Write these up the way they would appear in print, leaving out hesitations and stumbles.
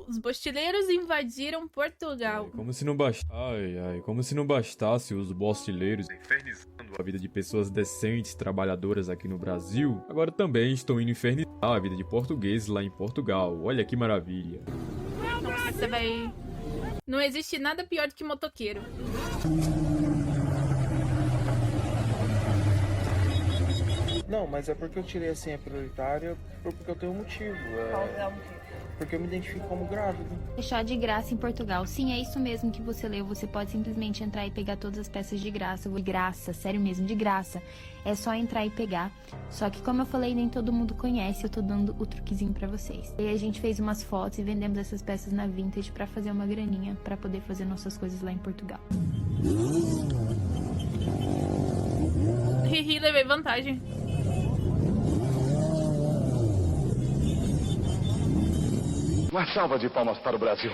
Os bostileiros invadiram Portugal. Como se não bastasse. Como se não bastasse os bostileiros infernizando a vida de pessoas decentes, trabalhadoras aqui no Brasil, agora também estão indo infernizar a vida de portugueses lá em Portugal. Olha que maravilha. Nossa, véi. Não existe nada pior do que motoqueiro. Não, mas é porque eu tirei a senha prioritária, porque eu tenho um motivo. Qual é o motivo? Porque eu me identifico como grávido. Fechar de graça em Portugal. Sim, é isso mesmo que você leu. Você pode simplesmente entrar e pegar todas as peças de graça. De graça, sério mesmo, de graça. É só entrar e pegar. Só que como eu falei, nem todo mundo conhece. Eu tô dando o truquezinho pra vocês. E aí a gente fez umas fotos e vendemos essas peças na Vintage pra fazer uma graninha, pra poder fazer nossas coisas lá em Portugal. Hihi, levei vantagem. Uma salva de palmas para o Brasil.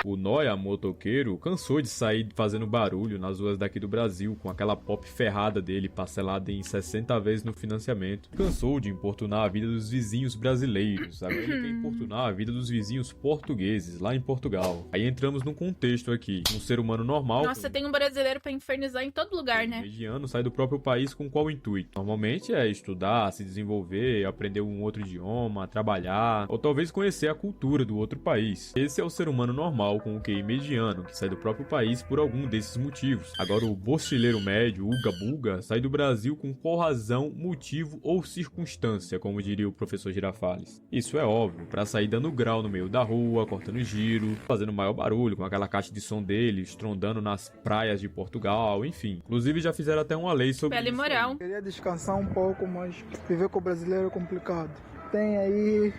O Noia, motoqueiro, cansou de sair fazendo barulho nas ruas daqui do Brasil com aquela pop ferrada dele parcelada em 60 vezes no financiamento. Cansou de importunar a vida dos vizinhos brasileiros. Agora ele quer importunar a vida dos vizinhos portugueses lá em Portugal. Aí entramos num contexto aqui. Um ser humano normal... Nossa, tem um brasileiro pra infernizar em todo lugar, né? Mediano sai do próprio país com qual intuito? Normalmente é estudar, se desenvolver, aprender um outro idioma, trabalhar, ou talvez conhecer a cultura do outro país. Esse é o ser humano normal com o QI mediano, que sai do próprio país por algum desses motivos. Agora o bostileiro médio, uga-buga, sai do Brasil com qual razão, motivo ou circunstância, como diria o professor Girafales. Isso é óbvio, pra sair dando grau no meio da rua, cortando giro, fazendo maior barulho com aquela caixa de som dele, estrondando nas praias de Portugal, enfim. Inclusive já fizeram até uma lei sobre Pele isso. moral. Queria descansar um pouco, mas viver com o brasileiro é complicado. Tem aí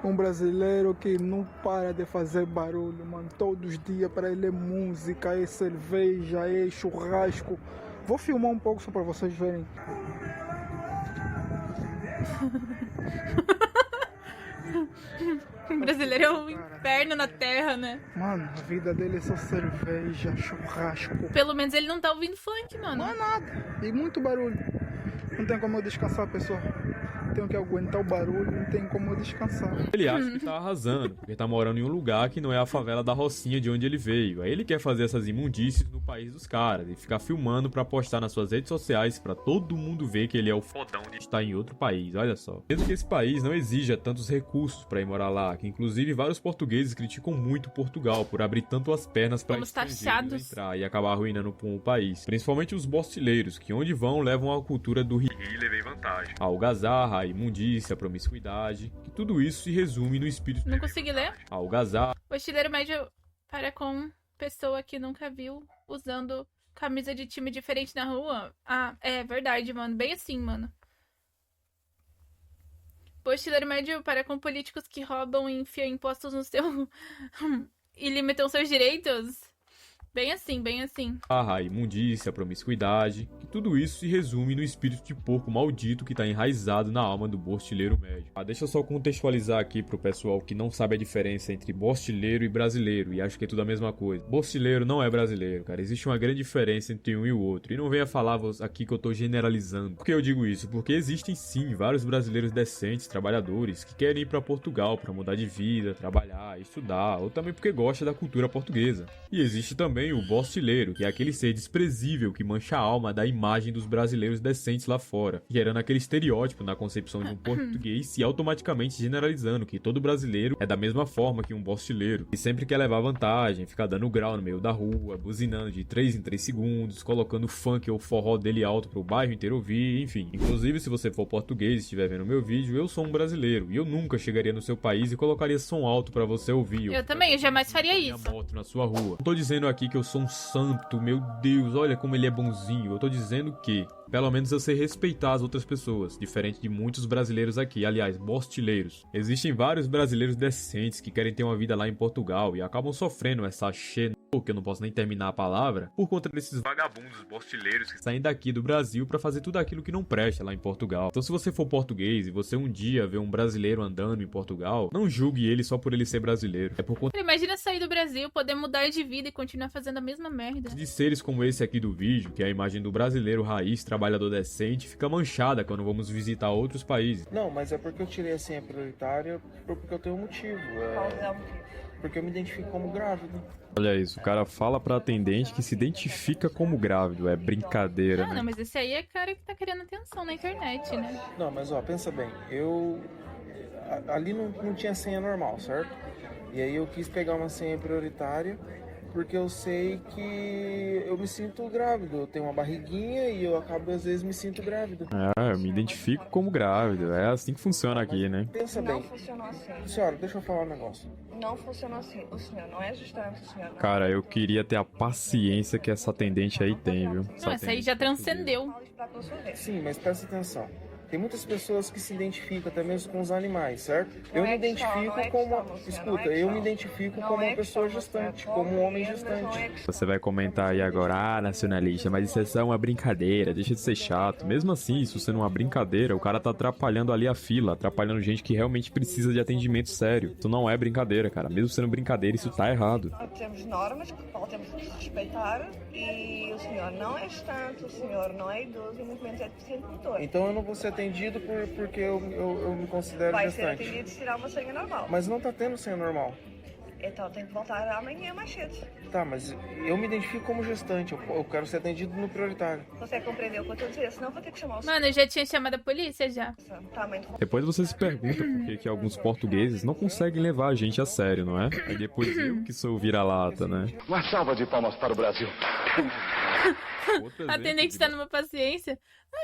um brasileiro que não para de fazer barulho, mano. Todos os dias para ele é música, é cerveja, é churrasco. Vou filmar um pouco só para vocês verem. O brasileiro é um inferno na terra, né? Mano, a vida dele é só cerveja, churrasco. Pelo menos ele não tá ouvindo funk, mano. Não é nada. E muito barulho. Não tem como eu descansar, pessoal. Tenho que aguentar o barulho, não tem como eu descansar. Ele acha que tá arrasando, porque tá morando em um lugar que não é a favela da Rocinha de onde ele veio. Aí ele quer fazer essas imundícies no país dos caras e ficar filmando pra postar nas suas redes sociais pra todo mundo ver que ele é o fodão de estar em outro país, olha só. Mesmo que esse país não exija tantos recursos pra ir morar lá, que inclusive vários portugueses criticam muito Portugal por abrir tanto as pernas pra estrangeiros entrar e acabar arruinando o país. Principalmente os bostileiros, que onde vão levam a cultura do ri e levei vantagem. A algazarra, a imundícia, a promiscuidade, que tudo isso se resume no espírito... Não consegui ler? A algazarra... Bostileiro médio para com pessoa que nunca viu usando camisa de time diferente na rua. Ah, é verdade, mano. Bem assim, mano. Bostileiro médio para com políticos que roubam e enfiam impostos no seu... e limitam seus direitos. Bem assim, bem assim. A imundícia, a promiscuidade, que tudo isso se resume no espírito de porco maldito que tá enraizado na alma do bostileiro médio. Deixa eu só contextualizar aqui pro pessoal que não sabe a diferença entre bostileiro e brasileiro e acha que é tudo a mesma coisa. Bostileiro não é brasileiro, cara. Existe uma grande diferença entre um e o outro. E não venha falar aqui que eu tô generalizando. Por que eu digo isso? Porque existem sim vários brasileiros decentes, trabalhadores, que querem ir pra Portugal pra mudar de vida, trabalhar, estudar, ou também porque gosta da cultura portuguesa. E existe também o bostileiro, que é aquele ser desprezível que mancha a alma da imagem dos brasileiros decentes lá fora, gerando aquele estereótipo na concepção de um português e automaticamente generalizando que todo brasileiro é da mesma forma que um bostileiro, e sempre quer levar vantagem, ficar dando grau no meio da rua, buzinando de 3 em 3 segundos, colocando funk ou forró dele alto pro bairro inteiro ouvir, enfim. Inclusive, se você for português e estiver vendo meu vídeo, eu sou um brasileiro, e eu nunca chegaria no seu país e colocaria som alto pra você ouvir. Eu também, eu jamais faria isso. Moto na sua rua. Não tô dizendo aqui que eu sou um santo, meu Deus, olha como ele é bonzinho. Eu tô dizendo que, pelo menos eu sei respeitar as outras pessoas, diferente de muitos brasileiros aqui, aliás, bostileiros. Existem vários brasileiros decentes que querem ter uma vida lá em Portugal e acabam sofrendo essa que eu não posso nem terminar a palavra, por conta desses vagabundos bostileiros que saem daqui do Brasil pra fazer tudo aquilo que não presta lá em Portugal. Então se você for português e você um dia vê um brasileiro andando em Portugal, não julgue ele só por ele ser brasileiro. É por conta... Imagina sair do Brasil, poder mudar de vida e continuar fazendo a mesma merda. De seres como esse aqui do vídeo, que é a imagem do brasileiro raiz, trabalhador, trabalhador decente fica manchada quando vamos visitar outros países. Não, mas é porque eu tirei a senha prioritária porque eu tenho um motivo. Qual é o motivo? Porque eu me identifico como grávido. Olha isso, o cara fala pra atendente que se identifica como grávido. É brincadeira, né? Não, mas esse aí é cara que tá querendo atenção na internet, né? Não, mas ó, pensa bem, ali não tinha senha normal, certo? E aí eu quis pegar uma senha prioritária porque eu sei que eu me sinto grávido. Eu tenho uma barriguinha e eu acabo às vezes me sinto grávido. Eu me identifico como grávido. É assim que funciona aqui, né? Pensa Não bem. funcionou assim. Senhora, deixa eu falar um negócio. Não funcionou assim. O senhor não é gestante, o senhor não. Cara, eu queria ter a paciência que essa atendente aí tem, viu? Não, essa aí já transcendeu. Fala isso pra pessoa ver. Sim, mas presta atenção. Tem muitas pessoas que se identificam até mesmo com os animais, certo? Eu me identifico como... Escuta, eu me identifico como uma pessoa gestante, como um homem gestante. Você vai comentar aí agora, nacionalista, mas isso é só uma brincadeira, deixa de ser chato. Mesmo assim, isso sendo uma brincadeira, o cara tá atrapalhando ali a fila, atrapalhando gente que realmente precisa de atendimento sério. Isso não é brincadeira, cara. Mesmo sendo brincadeira, isso tá errado. Temos normas que temos que respeitar e o senhor não é gestante, o senhor não é idoso e muito menos é deficiente motor. Então eu não vou ser atendido porque eu me considero Vai ser gestante. atendido se tirar uma senha normal. Mas não tá tendo senha normal. Então tem que voltar amanhã mais cedo. Tá, mas eu me identifico como gestante. Eu quero ser atendido no prioritário. Você compreendeu o que eu tô dizendo? Senão eu vou ter que chamar o senhor. Mano, eu já tinha chamado a polícia já. Tá, mãe, Depois você se pergunta por que alguns portugueses não conseguem levar a gente a sério, não é? Aí depois eu que sou o vira-lata, né? Uma salva de palmas para o Brasil. Outro A atendente exemplo tá numa paciência.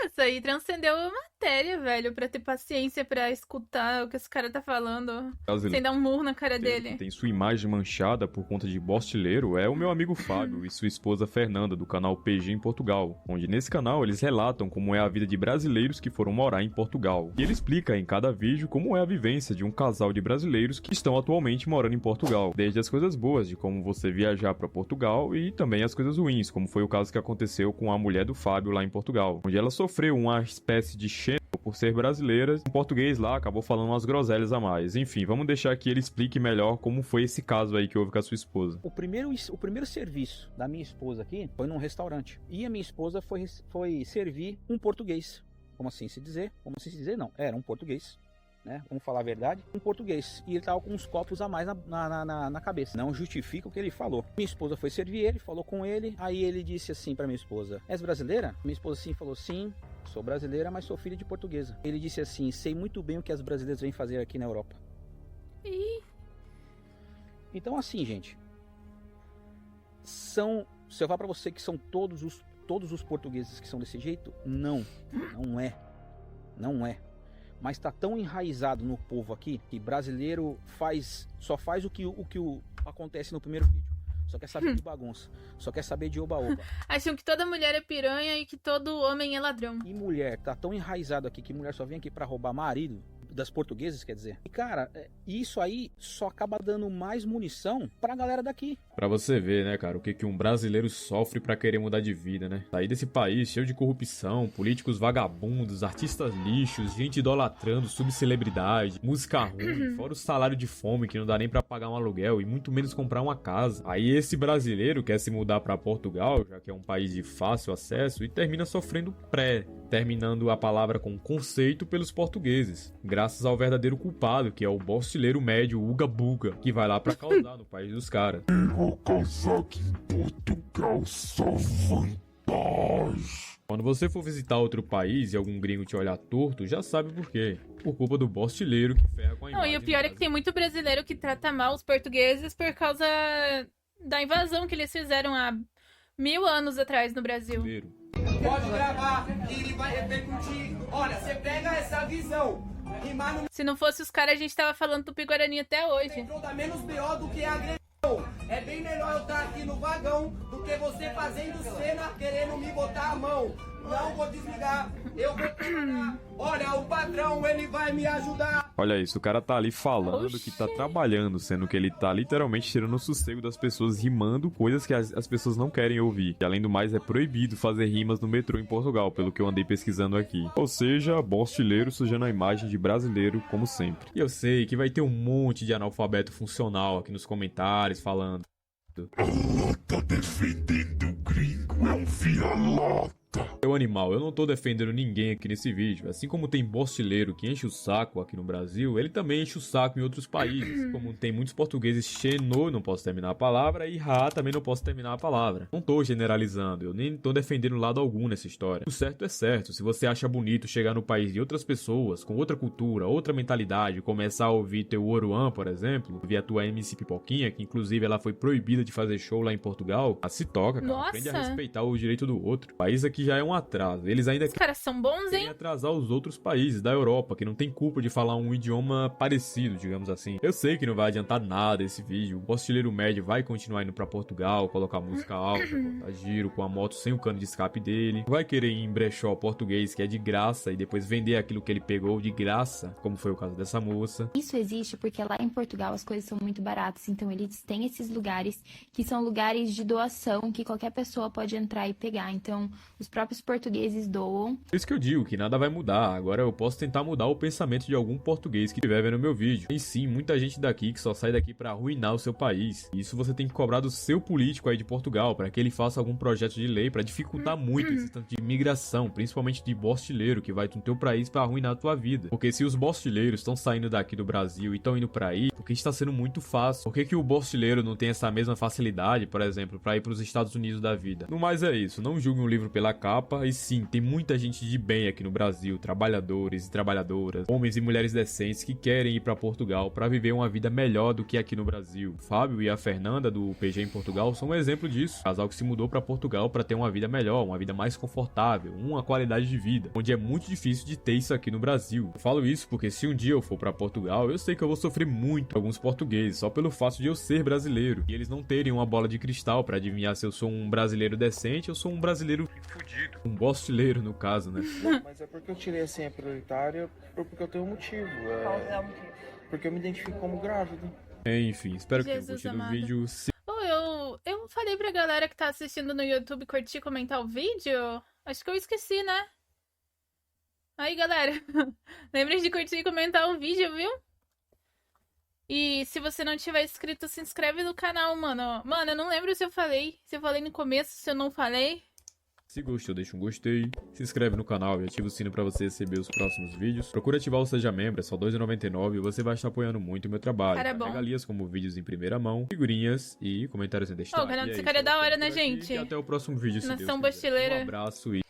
Isso aí transcendeu a matéria, velho, pra ter paciência pra escutar o que esse cara tá falando. brasileiro Sem dar um murro na cara que dele. tem sua imagem manchada por conta de bostileiro é o meu amigo Fábio e sua esposa Fernanda, do canal PG em Portugal, onde nesse canal eles relatam como é a vida de brasileiros que foram morar em Portugal. E ele explica em cada vídeo como é a vivência de um casal de brasileiros que estão atualmente morando em Portugal, desde as coisas boas de como você viajar para Portugal e também as coisas ruins, como foi o caso que aconteceu com a mulher do Fábio lá em Portugal, onde ela sofreu uma espécie de xenofobia por ser brasileira. Em português lá acabou falando umas groselhas a mais. Enfim, vamos deixar que ele explique melhor como foi esse caso aí que houve com a sua esposa. O primeiro serviço da minha esposa aqui foi num restaurante. E a minha esposa foi servir um português. Como assim se dizer? Como assim se dizer? Não, era um português. Né? Vamos falar a verdade, um português. E ele tava com uns copos a mais na cabeça. Não justifica o que ele falou. Minha esposa foi servir ele, falou com ele. Aí ele disse assim pra minha esposa: és brasileira? Minha esposa sim falou: sim, sou brasileira, mas sou filha de portuguesa. Ele disse assim: sei muito bem o que as brasileiras vêm fazer aqui na Europa. Então assim, gente, se eu falar pra você que são todos os portugueses que são desse jeito, não é. Mas tá tão enraizado no povo aqui que brasileiro só faz o que acontece no primeiro vídeo. Só quer saber de bagunça, só quer saber de oba-oba. Acham que toda mulher é piranha e que todo homem é ladrão. E mulher, tá tão enraizado aqui que mulher só vem aqui pra roubar marido, das portuguesas, quer dizer. E cara, isso aí só acaba dando mais munição pra galera daqui. Pra você ver, né, cara, o que um brasileiro sofre pra querer mudar de vida, né? Sair desse país cheio de corrupção, políticos vagabundos, artistas lixos, gente idolatrando, subcelebridade, música ruim, fora o salário de fome que não dá nem pra pagar um aluguel e muito menos comprar uma casa. Aí esse brasileiro quer se mudar pra Portugal, já que é um país de fácil acesso, e termina sofrendo terminando a palavra com conceito pelos portugueses, graças ao verdadeiro culpado, que é o bostileiro médio Uga Buga, que vai lá pra causar no país dos caras. Eu vou causar aqui em Portugal só vantagem. Quando você for visitar outro país e algum gringo te olhar torto, já sabe por quê. Por culpa do bostileiro que ferra com a imagem. Não, e o pior é que tem muito brasileiro que trata mal os portugueses por causa da invasão que eles fizeram há 1000 anos atrás no Brasil. Pode gravar, que ele vai repercutir. Olha, você pega essa visão. Se não fosse os caras, a gente tava falando Tupi-Guarani até hoje. Dá menos BO do que agressão. É bem melhor eu estar aqui no vagão do que você fazendo cena querendo me botar a mão. Não vou desligar, eu vou trabalhar. Olha, o patrão, ele vai me ajudar. Olha isso, o cara tá ali falando que tá trabalhando, sendo que ele tá literalmente tirando o sossego das pessoas, rimando coisas que as pessoas não querem ouvir. E além do mais, é proibido fazer rimas no metrô em Portugal, pelo que eu andei pesquisando aqui. Ou seja, bostileiro sujando a imagem de brasileiro, como sempre. E eu sei que vai ter um monte de analfabeto funcional aqui nos comentários falando: ela tá defendendo o gringo, é um vira-lata. Meu animal, eu não tô defendendo ninguém aqui nesse vídeo. Assim como tem bostileiro que enche o saco aqui no Brasil, ele também enche o saco em outros países. Como tem muitos portugueses xenô, não posso terminar a palavra, e ra também não posso terminar a palavra. Não tô generalizando, eu nem tô defendendo lado algum nessa história. O certo é certo, se você acha bonito chegar no país de outras pessoas, com outra cultura, outra mentalidade, começar a ouvir teu Oruan, por exemplo, ouvir a tua MC Pipoquinha, que inclusive ela foi proibida de fazer show lá em Portugal, se toca, cara. Nossa. Aprende a respeitar o direito do outro. O país aqui já é um atraso. Eles ainda Os caras são bons, querem hein? atrasar os outros países da Europa, que não tem culpa de falar um idioma parecido, digamos assim. Eu sei que não vai adiantar nada esse vídeo. O bostileiro médio vai continuar indo pra Portugal, colocar música alta, cortar giro com a moto sem o cano de escape dele. Vai querer ir em brechó português, que é de graça, e depois vender aquilo que ele pegou de graça, como foi o caso dessa moça. Isso existe porque lá em Portugal as coisas são muito baratas, então eles têm esses lugares que são lugares de doação que qualquer pessoa pode entrar e pegar. Então, os próprios portugueses doam. Por isso que eu digo que nada vai mudar. Agora eu posso tentar mudar o pensamento de algum português que estiver vendo meu vídeo. Tem sim muita gente daqui que só sai daqui pra arruinar o seu país. Isso você tem que cobrar do seu político aí de Portugal, para que ele faça algum projeto de lei para dificultar muito esse tanto de imigração, principalmente de bostileiro que vai no teu país para arruinar a tua vida. Porque se os bostileiros estão saindo daqui do Brasil e estão indo para aí, porque está sendo muito fácil. Por que o bostileiro não tem essa mesma facilidade, por exemplo, para ir para os Estados Unidos da vida? No mais é isso, não julgue um livro pela capa, e sim, tem muita gente de bem aqui no Brasil, trabalhadores e trabalhadoras, homens e mulheres decentes que querem ir para Portugal para viver uma vida melhor do que aqui no Brasil. O Fábio e a Fernanda do PG em Portugal são um exemplo disso. Casal que se mudou para Portugal para ter uma vida melhor, uma vida mais confortável, uma qualidade de vida, onde é muito difícil de ter isso aqui no Brasil. Eu falo isso porque se um dia eu for para Portugal, eu sei que eu vou sofrer muito com alguns portugueses, só pelo fato de eu ser brasileiro, e eles não terem uma bola de cristal para adivinhar se eu sou um brasileiro decente ou sou um brasileiro fudido. Um bostileiro, no caso, né? Não, mas é porque eu tirei a senha prioritária, porque eu tenho um motivo. Qual é o motivo? Porque eu me identifico como grávido. Enfim, espero que tenham Jesus curtido o amado. vídeo. Eu falei pra galera que tá assistindo no YouTube curtir e comentar o vídeo. Acho que eu esqueci, né? Aí, galera. Lembre de curtir e comentar o vídeo, viu? E se você não tiver inscrito, se inscreve no canal, mano. Mano, eu não lembro se eu falei. Se eu falei no começo, se eu não falei. Se gostou, deixa um gostei, se inscreve no canal e ativa o sino para você receber os próximos vídeos. Procura ativar o Seja Membro, é só R$ 2,99 e você vai estar apoiando muito o meu trabalho. Cara, bom. Regalias como vídeos em primeira mão, figurinhas e comentários em destaque. Ô, o canal E é desse isso, cara é eu vou da hora, ficando né, por aqui gente? E até o próximo vídeo, se Nação Deus quiser. Bostileira. Um abraço e...